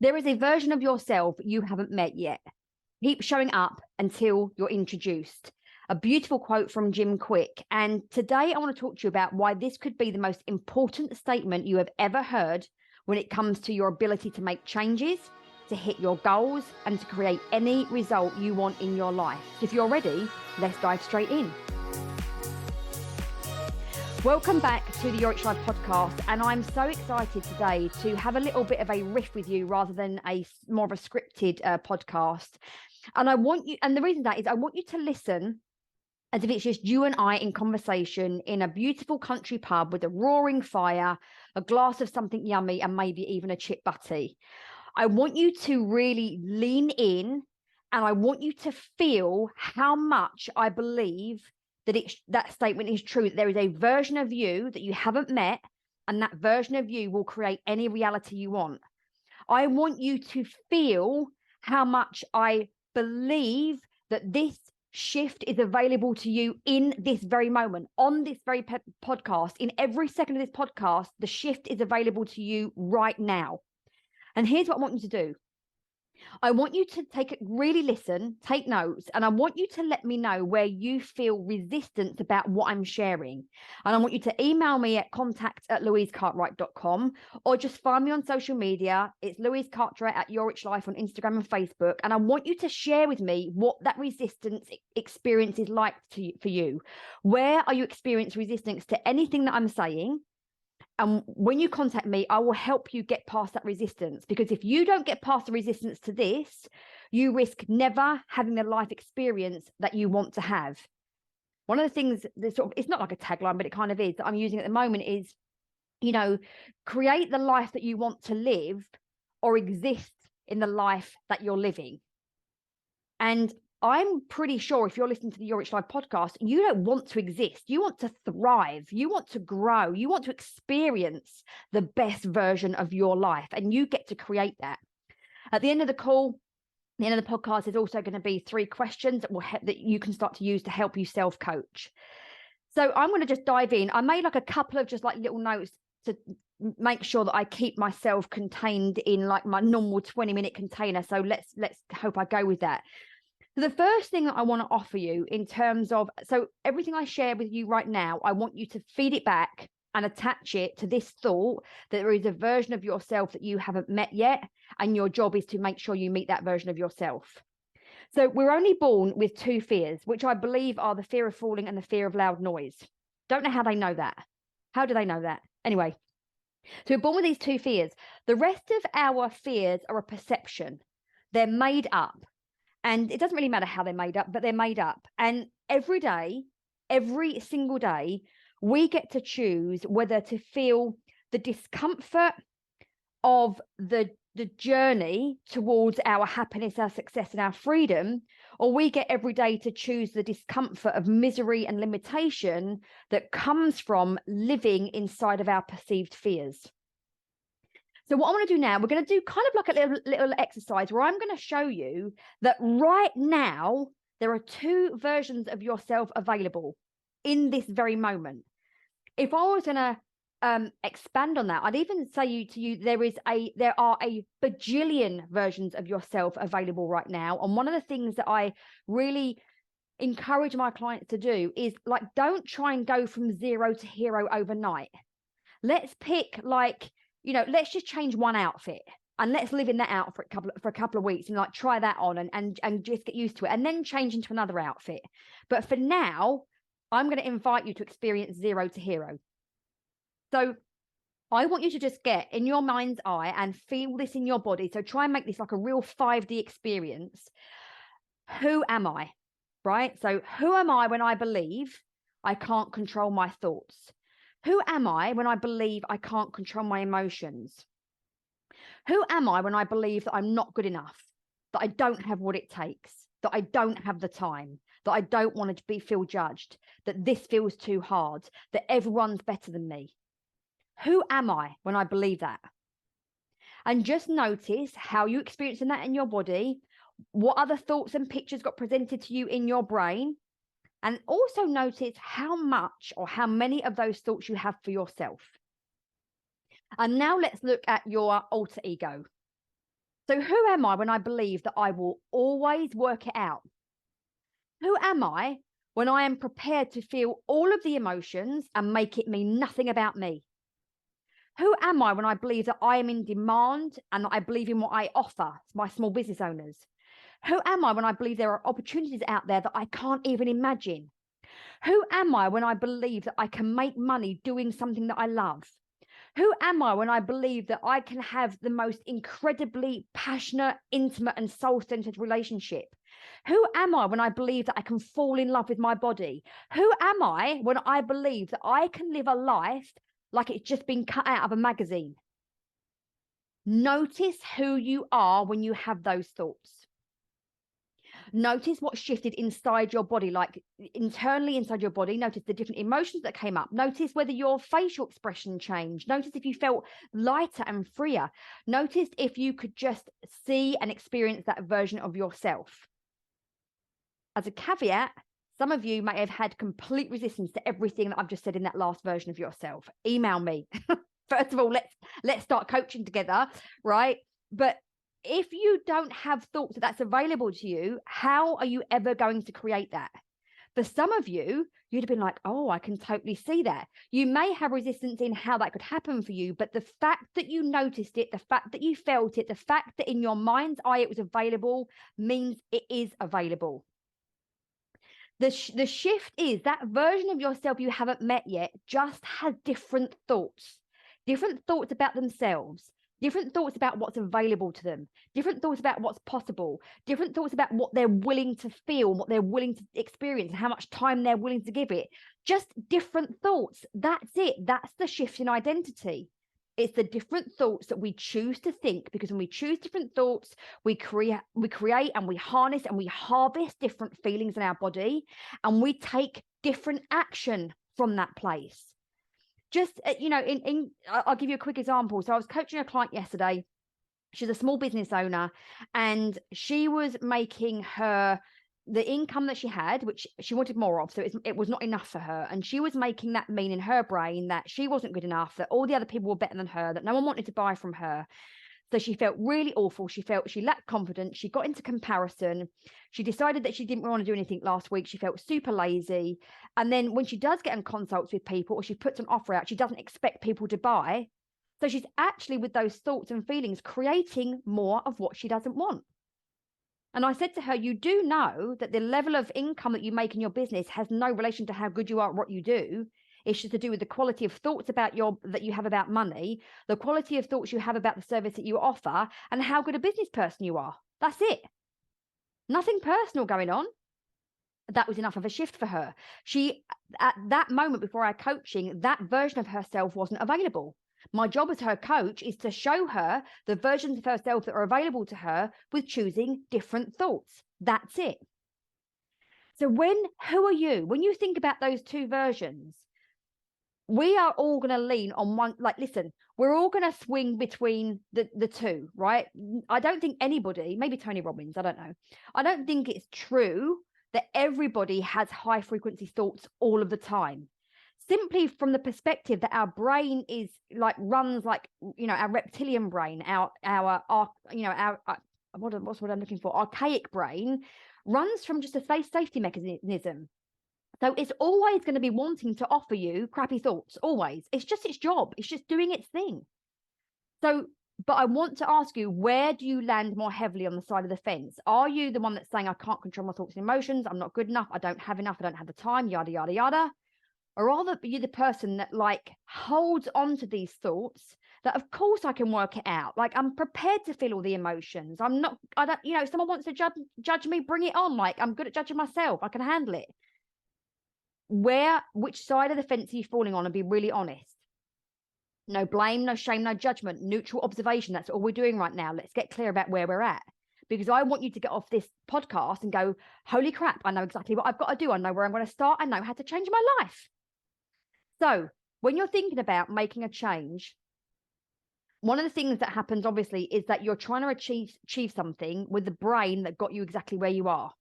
There is a version of yourself you haven't met yet. Keep showing up until you're introduced. A beautiful quote from Jim Kwik. And today I want to talk to you about why this could be the most important statement you have ever heard when it comes to your ability to make changes, to hit your goals, and to create any result you want in your life. So if you're ready, let's dive straight in. Welcome back to the Your Rich Life podcast, and I'm so excited today to have a little bit of a riff with you rather than a more of a scripted podcast. And I want you, and the reason that is I want you to listen as if it's just you and I in conversation in a beautiful country pub with a roaring fire, a glass of something yummy, and maybe even a chip butty. I want you to really lean in, and I want you to feel how much I believe that statement is true, that there is a version of you that you haven't met, and that version of you will create any reality you want. I want you to feel how much I believe that this shift is available to you in this very moment, on this very podcast. In every second of this podcast, the shift is available to you right now. And here's what I want you to do. I want you to really listen, take notes, and I want you to let me know where you feel resistance about what I'm sharing. And I want you to email me at contact@louisecartwright.com, or just find me on social media. It's Louise Cartwright at Your Rich Life on Instagram and Facebook. And I want you to share with me what that resistance experience is like for you. Where are you experiencing resistance to anything that I'm saying? And when you contact me, I will help you get past that resistance, because if you don't get past the resistance to this, you risk never having the life experience that you want to have. One of the things that it's not like a tagline, but it kind of is, that I'm using at the moment is, create the life that you want to live, or exist in the life that you're living. And I'm pretty sure if you're listening to the Your Rich Life podcast, you don't want to exist. You want to thrive. You want to grow. You want to experience the best version of your life, and you get to create that. At the end of the call, the end of the podcast is also going to be 3 questions that you can start to use to help you self-coach. So I'm going to just dive in. I made like a couple of just like little notes to make sure that I keep myself contained in like my normal 20-minute container. So let's hope I go with that. So the first thing that I want to offer you in terms of, so everything I share with you right now, I want you to feed it back and attach it to this thought that there is a version of yourself that you haven't met yet, and your job is to make sure you meet that version of yourself. So we're only born with 2 fears, which I believe are the fear of falling and the fear of loud noise. Don't know how they know that. How do they know that? Anyway, so we're born with these 2 fears. The rest of our fears are a perception. They're made up. And it doesn't really matter how they're made up, but they're made up. And every day, every single day, we get to choose whether to feel the discomfort of the journey towards our happiness, our success, and our freedom, or we get every day to choose the discomfort of misery and limitation that comes from living inside of our perceived fears. So what I want to do now, we're going to do kind of like a little exercise where I'm going to show you that right now, there are 2 versions of yourself available in this very moment. If I was going to expand on that, I'd even say to you, there are a bajillion versions of yourself available right now. And one of the things that I really encourage my clients to do is, like, don't try and go from 0 to hero overnight. Let's pick let's just change one outfit and let's live in that outfit for a couple of weeks and like try that on and just get used to it, and then change into another outfit. But for now, I'm going to invite you to experience 0 to hero. So I want you to just get in your mind's eye and feel this in your body. So try and make this like a real 5D experience. Who am I? Right? So who am I when I believe I can't control my thoughts? Who am I when I believe I can't control my emotions? Who am I when I believe that I'm not good enough, that I don't have what it takes, that I don't have the time, that I don't want to feel judged, that this feels too hard, that everyone's better than me? Who am I when I believe that? And just notice how you experiencing that in your body. What other thoughts and pictures got presented to you in your brain? And also notice how much or how many of those thoughts you have for yourself. And now let's look at your alter ego. So who am I when I believe that I will always work it out? Who am I when I am prepared to feel all of the emotions and make it mean nothing about me? Who am I when I believe that I am in demand and that I believe in what I offer to my small business owners? Who am I when I believe there are opportunities out there that I can't even imagine? Who am I when I believe that I can make money doing something that I love? Who am I when I believe that I can have the most incredibly passionate, intimate, and soul-centered relationship? Who am I when I believe that I can fall in love with my body? Who am I when I believe that I can live a life like it's just been cut out of a magazine? Notice who you are when you have those thoughts. Notice what shifted inside your body, like internally inside your body. Notice the different emotions that came up. Notice whether your facial expression changed. Notice if you felt lighter and freer. Notice if you could just see and experience that version of yourself. As a caveat, some of you may have had complete resistance to everything that I've just said in that last version of yourself. Email me. First of all, let's start coaching together, right? But if you don't have thoughts that that's available to you, how are you ever going to create that? For some of you, you'd have been like, oh, I can totally see that. You may have resistance in how that could happen for you, but the fact that you noticed it, the fact that you felt it, the fact that in your mind's eye it was available means it is available. The shift is that version of yourself you haven't met yet just has different thoughts about themselves, different thoughts about what's available to them, different thoughts about what's possible, different thoughts about what they're willing to feel, what they're willing to experience, and how much time they're willing to give it. Just different thoughts. That's it. That's the shift in identity. It's the different thoughts that we choose to think, because when we choose different thoughts, we create and we harness and we harvest different feelings in our body, and we take different action from that place. Just, I'll give you a quick example. So I was coaching a client yesterday. She's a small business owner, and she was making the income that she had, which she wanted more of. So it was not enough for her. And she was making that mean in her brain that she wasn't good enough, that all the other people were better than her, that no one wanted to buy from her. So she felt really awful. She felt she lacked confidence. She got into comparison. She decided that she didn't want to do anything last week. She felt super lazy. And then when she does get on consults with people, or she puts an offer out, she doesn't expect people to buy. So she's actually, with those thoughts and feelings, creating more of what she doesn't want. And I said to her, you do know that the level of income that you make in your business has no relation to how good you are at what you do. It's just to do with the quality of thoughts that you have about money, the quality of thoughts you have about the service that you offer, and how good a business person you are. That's it. Nothing personal going on. That was enough of a shift for her. She, at that moment before our coaching, that version of herself wasn't available. My job as her coach is to show her the versions of herself that are available to her with choosing different thoughts. That's it. So who are you? When you think about those two versions, we are all going to lean on one. Like, listen, we're all going to swing between the two, right? I don't think anybody, maybe Tony Robbins, I don't know. I don't think it's true that everybody has high frequency thoughts all of the time. Simply from the perspective that our brain is runs like, our reptilian brain, what's what I'm looking for? Archaic brain runs from just a safety mechanism. So it's always going to be wanting to offer you crappy thoughts, always. It's just its job. It's just doing its thing. So, but I want to ask you, where do you land more heavily on the side of the fence? Are you the one that's saying, I can't control my thoughts and emotions, I'm not good enough, I don't have enough, I don't have the time, yada, yada, yada? Or are you the person that holds on to these thoughts that, of course, I can work it out. I'm prepared to feel all the emotions. If someone wants to judge me, bring it on. I'm good at judging myself. I can handle it. Which side of the fence are you falling on, and be really honest? No blame, no shame, no judgment, neutral observation. That's all we're doing right now. Let's get clear about where we're at. Because I want you to get off this podcast and go, holy crap, I know exactly what I've got to do. I know where I'm going to start. I know how to change my life. So when you're thinking about making a change, one of the things that happens, obviously, is that you're trying to achieve something with the brain that got you exactly where you are.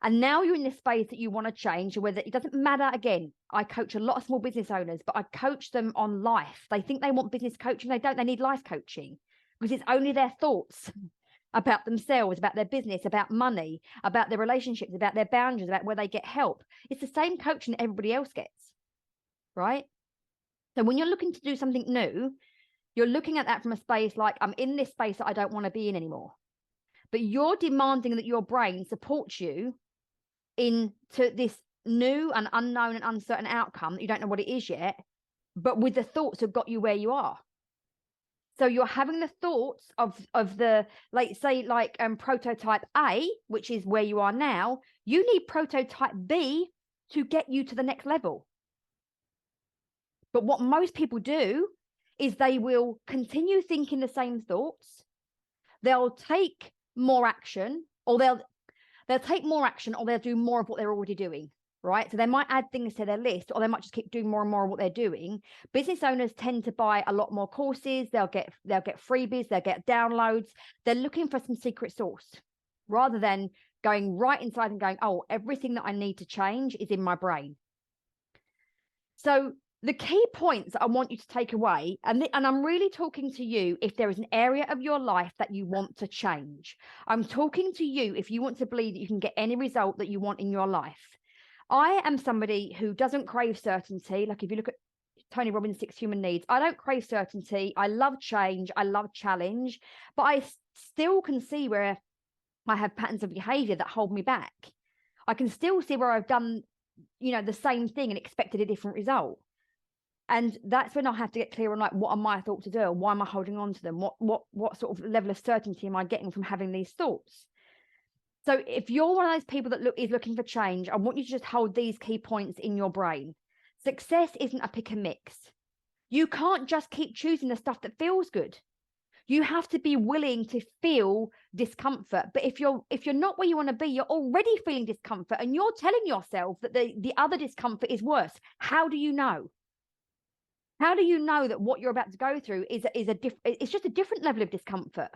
And now you're in this space that you want to change, whether it doesn't matter. Again, I coach a lot of small business owners, but I coach them on life. They think they want business coaching. They don't. They need life coaching, because it's only their thoughts. about themselves, about their business, about money, about their relationships, about their boundaries, about where they get help. It's the same coaching that everybody else gets, right? So when you're looking to do something new, you're looking at that from a space like, I'm in this space that I don't want to be in anymore. But you're demanding that your brain supports you into this new and unknown and uncertain outcome that you don't know what it is yet, but with the thoughts that got you where you are. So you're having the thoughts of the, like, say, like prototype A, which is where you are now. You need prototype B to get you to the next level. But what most people do is they will continue thinking the same thoughts. They'll take more action, or they'll take more action, or they'll do more of what they're already doing. Right? So they might add things to their list, or they might just keep doing more and more of what they're doing. Business owners tend to buy a lot more courses. They'll get freebies, they'll get downloads. They're looking for some secret sauce rather than going right inside and going, oh, everything that I need to change is in my brain. So the key points that I want you to take away, and I'm really talking to you if there is an area of your life that you want to change. I'm talking to you if you want to believe that you can get any result that you want in your life. I am somebody who doesn't crave certainty. Like if you look at Tony Robbins' 6 Human Needs, I don't crave certainty. I love change. I love challenge, but I still can see where I have patterns of behavior that hold me back. I can still see where I've done, the same thing and expected a different result. And that's when I have to get clear on, like, what am I thought to do? Why am I holding on to them? What sort of level of certainty am I getting from having these thoughts? So if you're one of those people that is looking for change, I want you to just hold these key points in your brain. Success isn't a pick and mix. You can't just keep choosing the stuff that feels good. You have to be willing to feel discomfort. But if you're not where you want to be, you're already feeling discomfort and you're telling yourself that the other discomfort is worse. How do you know? How do you know that what you're about to go through it's just a different level of discomfort?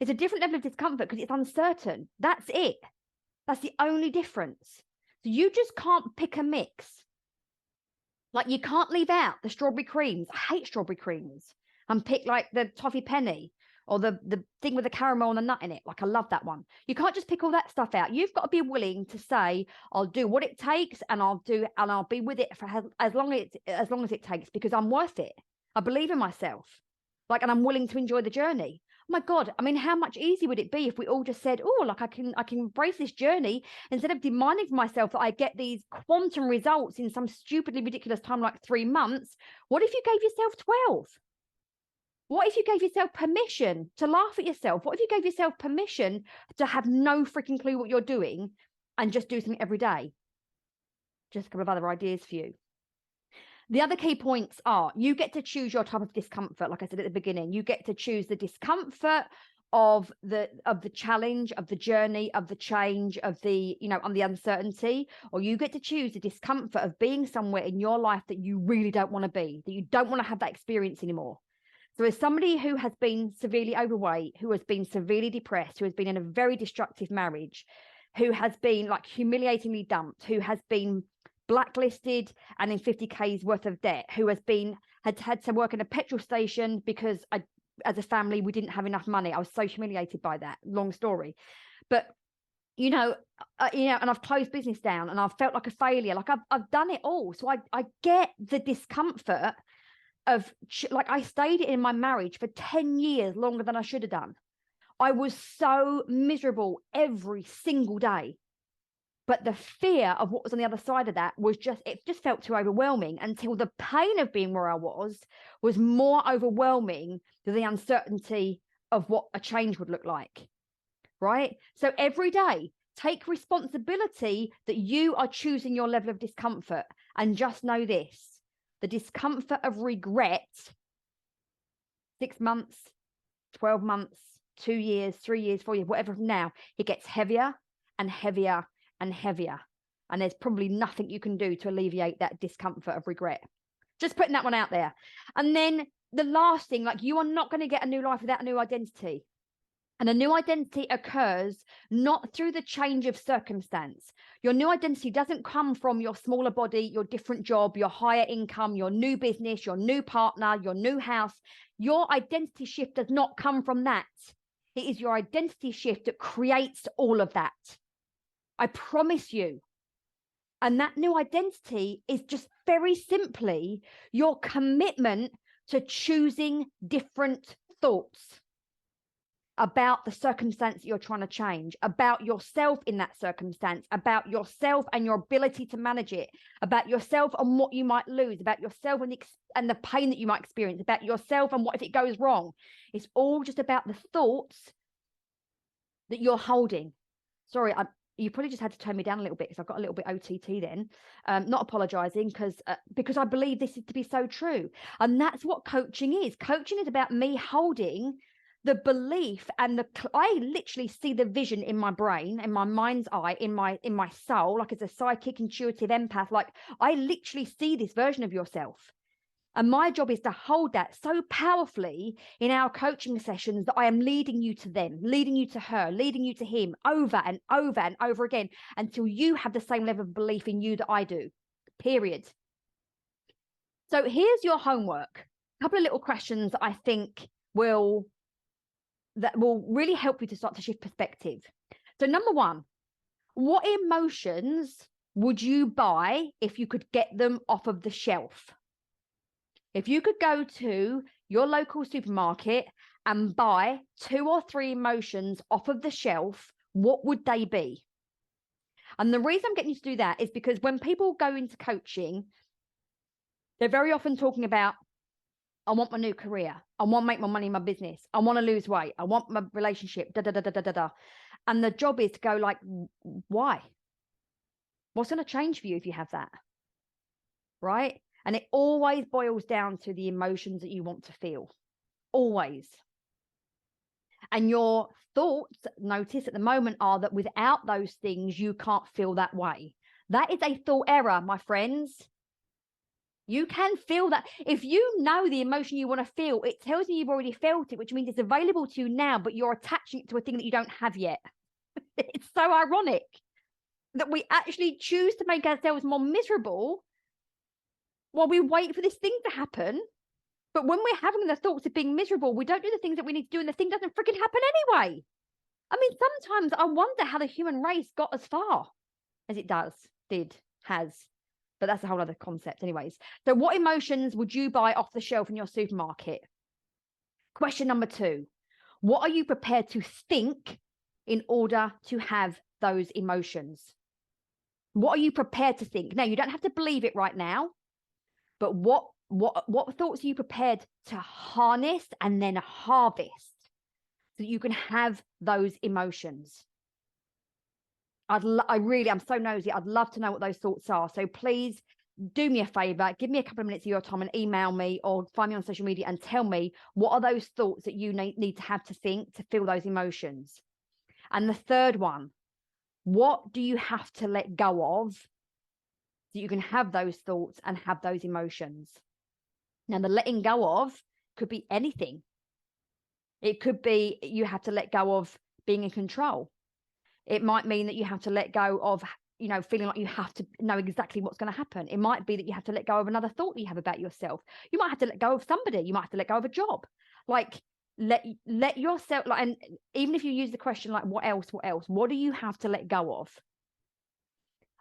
It's a different level of discomfort because it's uncertain. That's it. That's the only difference. So you just can't pick a mix. Like, you can't leave out the strawberry creams. I hate strawberry creams. And pick like the toffee penny or the thing with the caramel and the nut in it. Like, I love that one. You can't just pick all that stuff out. You've got to be willing to say, I'll do what it takes and I'll be with it for as long as it takes, because I'm worth it. I believe in myself. Like, and I'm willing to enjoy the journey. Oh my God, I mean, how much easier would it be if we all just said, oh, like I can embrace this journey instead of demanding for myself that I get these quantum results in some stupidly ridiculous time like 3 months. What if you gave yourself 12? What if you gave yourself permission to laugh at yourself? What if you gave yourself permission to have no freaking clue what you're doing and just do something every day? Just a couple of other ideas for you. The other key points are, you get to choose your type of discomfort. Like I said at the beginning, you get to choose the discomfort of the challenge, of the journey, of the change, of the uncertainty, or you get to choose the discomfort of being somewhere in your life that you really don't want to be, that you don't want to have that experience anymore. So as somebody who has been severely overweight, who has been severely depressed, who has been in a very destructive marriage, who has been like humiliatingly dumped, who has been blacklisted and in 50K's worth of debt, who has had to work in a petrol station because as a family we didn't have enough money. I was so humiliated by that. Long story, but and I've closed business down and I've felt like a failure. Like I've done it all. So I get the discomfort of, like, I stayed in my marriage for 10 years longer than I should have done. I was so miserable every single day. But the fear of what was on the other side of that it just felt too overwhelming, until the pain of being where I was more overwhelming than the uncertainty of what a change would look like. Right? So every day, take responsibility that you are choosing your level of discomfort, and just know this: the discomfort of regret, 6 months, 12 months, 2 years, 3 years, 4 years, whatever, from now, it gets heavier and heavier and heavier, and there's probably nothing you can do to alleviate that discomfort of regret. Just putting that one out there. And then the last thing, like, you are not going to get a new life without a new identity. And a new identity occurs not through the change of circumstance. Your new identity doesn't come from your smaller body, your different job, your higher income, your new business, your new partner, your new house. Your identity shift does not come from that. It is your identity shift that creates all of that. I promise you. And that new identity is just very simply your commitment to choosing different thoughts about the circumstance that you're trying to change, about yourself in that circumstance, about yourself and your ability to manage it, about yourself and what you might lose, about yourself and the pain that you might experience, about yourself and what if it goes wrong. It's all just about the thoughts that you're holding. Sorry, you probably just had to tone me down a little bit because I've got a little bit OTT then. Not apologizing because I believe this is to be so true. And that's what coaching is. Coaching is about me holding the belief and I literally see the vision in my brain, in my mind's eye, in my soul, like as a psychic, intuitive empath. Like I literally see this version of yourself. And my job is to hold that so powerfully in our coaching sessions that I am leading you to them, leading you to her, leading you to him over and over and over again until you have the same level of belief in you that I do, period. So here's your homework. A couple of little questions that I think will really help you to start to shift perspective. So number one, what emotions would you buy if you could get them off of the shelf? If you could go to your local supermarket and buy 2 or 3 emotions off of the shelf, what would they be? And the reason I'm getting you to do that is because when people go into coaching, they're very often talking about, I want my new career. I want to make more money in my business. I want to lose weight. I want my relationship, da, da, da, da, da, da, da. And the job is to go like, why? What's going to change for you if you have that? Right? And it always boils down to the emotions that you want to feel. Always. And your thoughts, notice at the moment, are that without those things, you can't feel that way. That is a thought error, my friends. You can feel that. If you know the emotion you want to feel, it tells you you've already felt it, which means it's available to you now, but you're attaching it to a thing that you don't have yet. It's so ironic that we actually choose to make ourselves more miserable while we wait for this thing to happen. But when we're having the thoughts of being miserable, we don't do the things that we need to do, and the thing doesn't freaking happen anyway. I mean, sometimes I wonder how the human race got as far as it has. But that's a whole other concept anyways. So what emotions would you buy off the shelf in your supermarket? Question number 2. What are you prepared to think in order to have those emotions? What are you prepared to think? Now, you don't have to believe it right now, but what thoughts are you prepared to harness and then harvest so that you can have those emotions? I'm so nosy. I'd love to know what those thoughts are. So please do me a favor, give me a couple of minutes of your time and email me or find me on social media and tell me what are those thoughts that you need to have to think to feel those emotions. And the third one, what do you have to let go of so you can have those thoughts and have those emotions? Now, the letting go of could be anything. It could be you have to let go of being in control. It might mean that you have to let go of, feeling like you have to know exactly what's going to happen. It might be that you have to let go of another thought that you have about yourself. You might have to let go of somebody. You might have to let go of a job. Like, let yourself, like, and even if you use the question, like, what else? What do you have to let go of?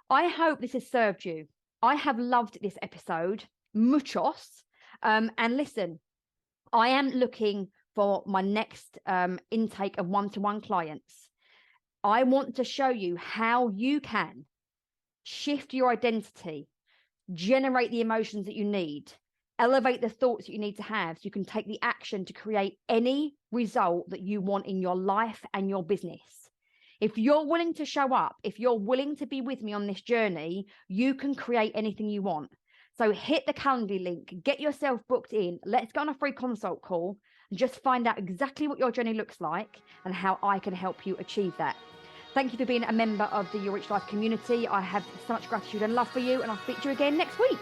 I hope this has served you. I have loved this episode. Muchos. And listen, I am looking for my next intake of one-to-one clients. I want to show you how you can shift your identity, generate the emotions that you need, elevate the thoughts that you need to have so you can take the action to create any result that you want in your life and your business. If you're willing to show up, if you're willing to be with me on this journey, you can create anything you want. So hit the Calendly link, get yourself booked in. Let's go on a free consult call and just find out exactly what your journey looks like and how I can help you achieve that. Thank you for being a member of the Your Rich Life community. I have so much gratitude and love for you, and I'll speak to you again next week.